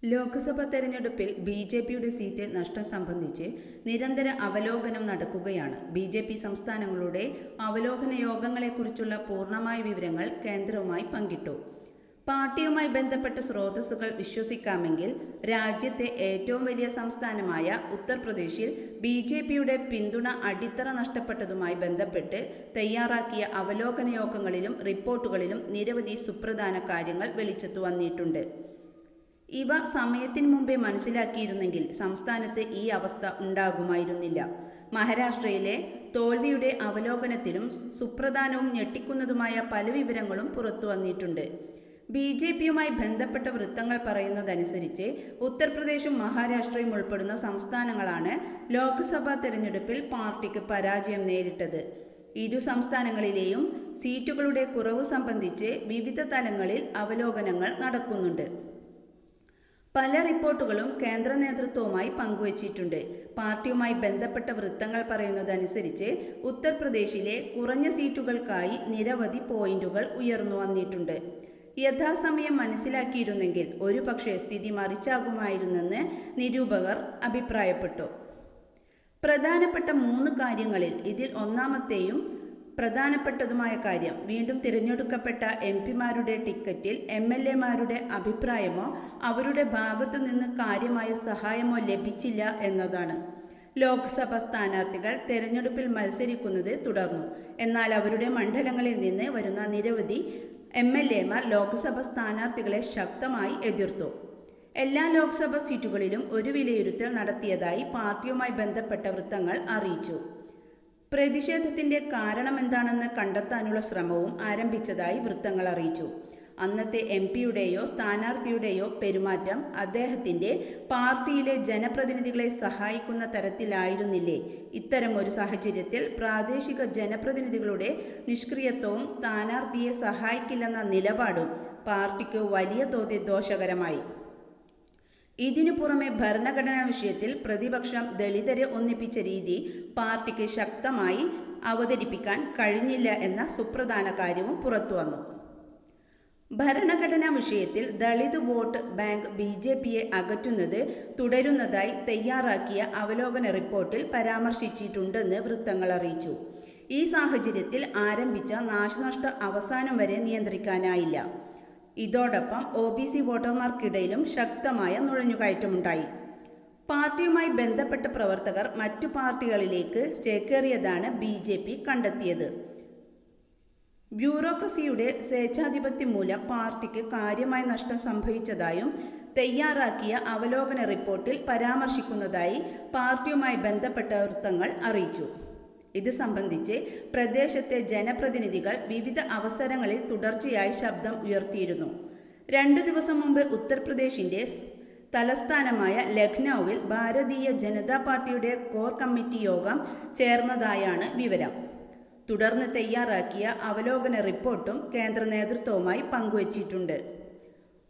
ലോക്സഭാ തെരഞ്ഞെടുപ്പിൽ ബി.ജെ.പിയുടെ സീറ്റ് നഷ്ടം സംബന്ധിച്ച് നിരന്തര അവലോകനം നടക്കുകയാണ്. ബി.ജെ.പി സംസ്ഥാനങ്ങളുടെ അവലോകന യോഗങ്ങളെക്കുറിച്ചുള്ള പൂർണ്ണമായ വിവരങ്ങൾ കേന്ദ്രവുമായി പങ്കിട്ടു. പാർട്ടിയുമായി ബന്ധപ്പെട്ട സ്രോതസ്സുകൾ വിശ്വസിക്കാമെങ്കിൽ രാജ്യത്തെ ഏറ്റവും വലിയ സംസ്ഥാനമായ ഉത്തർപ്രദേശിൽ ബി.ജെ.പിയുടെ പിന്തുണ അടിത്തറ നഷ്ടപ്പെട്ടതുമായി ബന്ധപ്പെട്ട് തയ്യാറാക്കിയ അവലോകന യോഗങ്ങളിലും റിപ്പോർട്ടുകളിലും നിരവധി സുപ്രധാന കാര്യങ്ങൾ വെളിച്ചത്തു വന്നിട്ടുണ്ട്. ഇവ സമയത്തിന് മുമ്പേ മനസ്സിലാക്കിയിരുന്നെങ്കിൽ സംസ്ഥാനത്ത് ഈ അവസ്ഥ ഉണ്ടാകുമായിരുന്നില്ല. മഹാരാഷ്ട്രയിലെ തോൽവിയുടെ അവലോകനത്തിലും സുപ്രധാനവും ഞെട്ടിക്കുന്നതുമായ പല വിവരങ്ങളും പുറത്തു വന്നിട്ടുണ്ട്. ബി.ജെ.പിയുമായി ബന്ധപ്പെട്ട വൃത്തങ്ങൾ പറയുന്നതനുസരിച്ച് ഉത്തർപ്രദേശും മഹാരാഷ്ട്രയും ഉൾപ്പെടുന്ന സംസ്ഥാനങ്ങളാണ് ലോക്സഭാ തെരഞ്ഞെടുപ്പിൽ പാർട്ടിക്ക് പരാജയം നേരിട്ടത്. ഇരു സംസ്ഥാനങ്ങളിലെയും സീറ്റുകളുടെ കുറവ് സംബന്ധിച്ച് വിവിധ തലങ്ങളിൽ അവലോകനങ്ങൾ നടക്കുന്നുണ്ട്. പല റിപ്പോർട്ടുകളും കേന്ദ്ര നേതൃത്വവുമായി പങ്കുവച്ചിട്ടുണ്ട്. പാർട്ടിയുമായി ബന്ധപ്പെട്ട വൃത്തങ്ങൾ പറയുന്നതനുസരിച്ച് ഉത്തർപ്രദേശിലെ കുറഞ്ഞ സീറ്റുകൾക്കായി നിരവധി പോയിന്റുകൾ ഉയർന്നു വന്നിട്ടുണ്ട്. യഥാസമയം മനസ്സിലാക്കിയിരുന്നെങ്കിൽ ഒരുപക്ഷെ സ്ഥിതി മറിച്ചാകുമായിരുന്നെന്ന് നിരൂപകർ അഭിപ്രായപ്പെട്ടു. പ്രധാനപ്പെട്ട 3 കാര്യങ്ങളിൽ ഇതിൽ ഒന്നാമത്തെയും പ്രധാനപ്പെട്ടതുമായ കാര്യം വീണ്ടും തിരഞ്ഞെടുക്കപ്പെട്ട എം.പിമാരുടെ ടിക്കറ്റിൽ എം.എൽ.എമാരുടെ അഭിപ്രായമോ അവരുടെ ഭാഗത്തു നിന്ന് കാര്യമായ സഹായമോ ലഭിച്ചില്ല എന്നതാണ്. ലോക്സഭാ സ്ഥാനാർത്ഥികൾ തെരഞ്ഞെടുപ്പിൽ മത്സരിക്കുന്നത് തുടർന്നു. എന്നാൽ അവരുടെ മണ്ഡലങ്ങളിൽ നിന്ന് വരുന്ന നിരവധി എം.എൽ.എമാർ ലോക്സഭാ സ്ഥാനാർത്ഥികളെ ശക്തമായി എതിർത്തു. എല്ലാ ലോക്സഭാ സീറ്റുകളിലും ഒരു വിലയിരുത്തൽ നടത്തിയതായി പാർട്ടിയുമായി ബന്ധപ്പെട്ട വൃത്തങ്ങൾ അറിയിച്ചു. പ്രതിഷേധത്തിന്റെ കാരണമെന്താണെന്ന് കണ്ടെത്താനുള്ള ശ്രമവും ആരംഭിച്ചതായി വൃത്തങ്ങൾ അറിയിച്ചു. അന്നത്തെ എം.പിയുടെയോ സ്ഥാനാർത്ഥിയുടെയോ പെരുമാറ്റം അദ്ദേഹത്തിന്റെ പാർട്ടിയിലെ ജനപ്രതിനിധികളെ സഹായിക്കുന്ന തരത്തിലായിരുന്നില്ലേ? ഇത്തരം ഒരു സാഹചര്യത്തിൽ പ്രാദേശിക ജനപ്രതിനിധികളുടെ നിഷ്ക്രിയത്വവും സ്ഥാനാർത്ഥിയെ സഹായിക്കില്ലെന്ന നിലപാടും പാർട്ടിക്ക് വലിയ തോതിൽ ദോഷകരമായി. ഇതിനു പുറമെ ഭരണഘടനാ വിഷയത്തിൽ പ്രതിപക്ഷം ദളിതരെ ഒന്നിപ്പിച്ച രീതി പാർട്ടിക്ക് ശക്തമായി അവതരിപ്പിക്കാൻ കഴിഞ്ഞില്ല എന്ന സുപ്രധാന കാര്യവും പുറത്തുവന്നു. ഭരണഘടനാ വിഷയത്തിൽ ദളിത് വോട്ട് ബാങ്ക് ബി.ജെ.പിയെ അകറ്റുന്നത് തുടരുന്നതായി തയ്യാറാക്കിയ അവലോകന റിപ്പോർട്ടിൽ പരാമർശിച്ചിട്ടുണ്ടെന്ന് വൃത്തങ്ങൾ അറിയിച്ചു. ഈ സാഹചര്യത്തിൽ ആരംഭിച്ച നാശനഷ്ടം അവസാനം വരെ നിയന്ത്രിക്കാനായില്ല. ഇതോടൊപ്പം ഒ.ബി.സി വോട്ടർമാർക്കിടയിലും ശക്തമായ നുഴഞ്ഞുകയറ്റമുണ്ടായി. പാർട്ടിയുമായി ബന്ധപ്പെട്ട പ്രവർത്തകർ മറ്റു പാർട്ടികളിലേക്ക് ചേക്കേറിയതാണ് ബി.ജെ.പി കണ്ടെത്തിയത്. ബ്യൂറോക്രസിയുടെ സ്വേച്ഛാധിപത്യം മൂലം പാർട്ടിക്ക് കാര്യമായ നഷ്ടം സംഭവിച്ചതായും തയ്യാറാക്കിയ അവലോകന റിപ്പോർട്ടിൽ പരാമർശിക്കുന്നതായി പാർട്ടിയുമായി ബന്ധപ്പെട്ട വൃത്തങ്ങൾ അറിയിച്ചു. ഇത് സംബന്ധിച്ച് പ്രദേശത്തെ ജനപ്രതിനിധികൾ വിവിധ അവസരങ്ങളിൽ തുടർച്ചയായി ശബ്ദം ഉയർത്തിയിരുന്നു. 2 ദിവസം മുമ്പ് ഉത്തർപ്രദേശിന്റെ തലസ്ഥാനമായ ലഖ്നൌവിൽ ഭാരതീയ ജനതാ പാർട്ടിയുടെ കോർ കമ്മിറ്റി യോഗം ചേർന്നതായാണ് വിവരം. തുടർന്ന് തയ്യാറാക്കിയ അവലോകന റിപ്പോർട്ടും കേന്ദ്ര നേതൃത്വവുമായി പങ്കുവച്ചിട്ടുണ്ട്.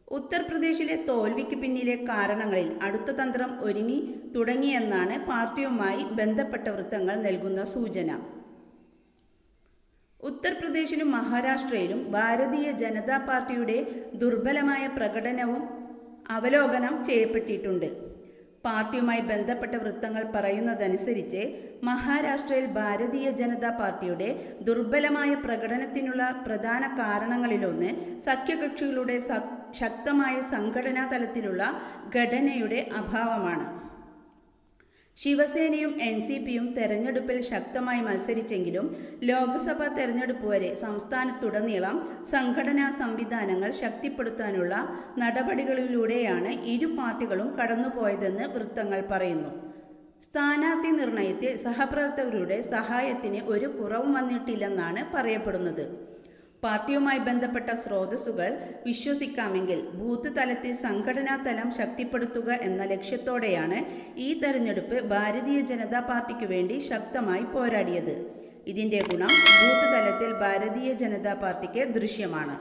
ഉത്തർപ്രദേശിലെ തോൽവിക്ക് പിന്നിലെ കാരണങ്ങളിൽ അടുത്ത തന്ത്രം ഒരുങ്ങി തുടങ്ങിയെന്നാണ് പാർട്ടിയുമായി ബന്ധപ്പെട്ട വൃത്തങ്ങൾ നൽകുന്ന സൂചന. ഉത്തർപ്രദേശിലും മഹാരാഷ്ട്രയിലും ഭാരതീയ ജനതാ പാർട്ടിയുടെ ദുർബലമായ പ്രകടനവും അവലോകനം ചെയ്യപ്പെട്ടിട്ടുണ്ട്. പാർട്ടിയുമായി ബന്ധപ്പെട്ട വൃത്തങ്ങൾ പറയുന്നതനുസരിച്ച് മഹാരാഷ്ട്രയിൽ ഭാരതീയ ജനതാ പാർട്ടിയുടെ ദുർബലമായ പ്രകടനത്തിനുള്ള പ്രധാന കാരണങ്ങളിലൊന്ന് സഖ്യകക്ഷികളുടെ ശക്തമായ സംഘടനാ തലത്തിലുള്ള ഘടനയുടെ അഭാവമാണ്. ശിവസേനയും എൻ.സി.പിയും തെരഞ്ഞെടുപ്പിൽ ശക്തമായി മത്സരിച്ചെങ്കിലും ലോക്സഭാ തെരഞ്ഞെടുപ്പ് വരെ സംസ്ഥാനത്തുടനീളം സംഘടനാ സംവിധാനങ്ങൾ ശക്തിപ്പെടുത്താനുള്ള നടപടികളിലൂടെയാണ് ഇരു പാർട്ടികളും കടന്നുപോയതെന്ന് വൃത്തങ്ങൾ പറയുന്നു. സ്ഥാനാർത്ഥി നിർണയത്തിൽ സഹപ്രവർത്തകരുടെ സഹായത്തിന് ഒരു കുറവും വന്നിട്ടില്ലെന്നാണ് പറയപ്പെടുന്നത്. പാർട്ടിയുമായി ബന്ധപ്പെട്ട സ്രോതസ്സുകൾ വിശ്വസിക്കാമെങ്കിൽ ബൂത്ത് തലത്തിൽ സംഘടനാ തലം ശക്തിപ്പെടുത്തുക എന്ന ലക്ഷ്യത്തോടെയാണ് ഈ തെരഞ്ഞെടുപ്പ് ഭാരതീയ ജനതാ പാർട്ടിക്ക് വേണ്ടി ശക്തമായി പോരാടിയത്. ഇതിന്റെ ഗുണം ബൂത്ത് തലത്തിൽ ഭാരതീയ ജനതാ പാർട്ടിക്ക് ദൃശ്യമാണ്.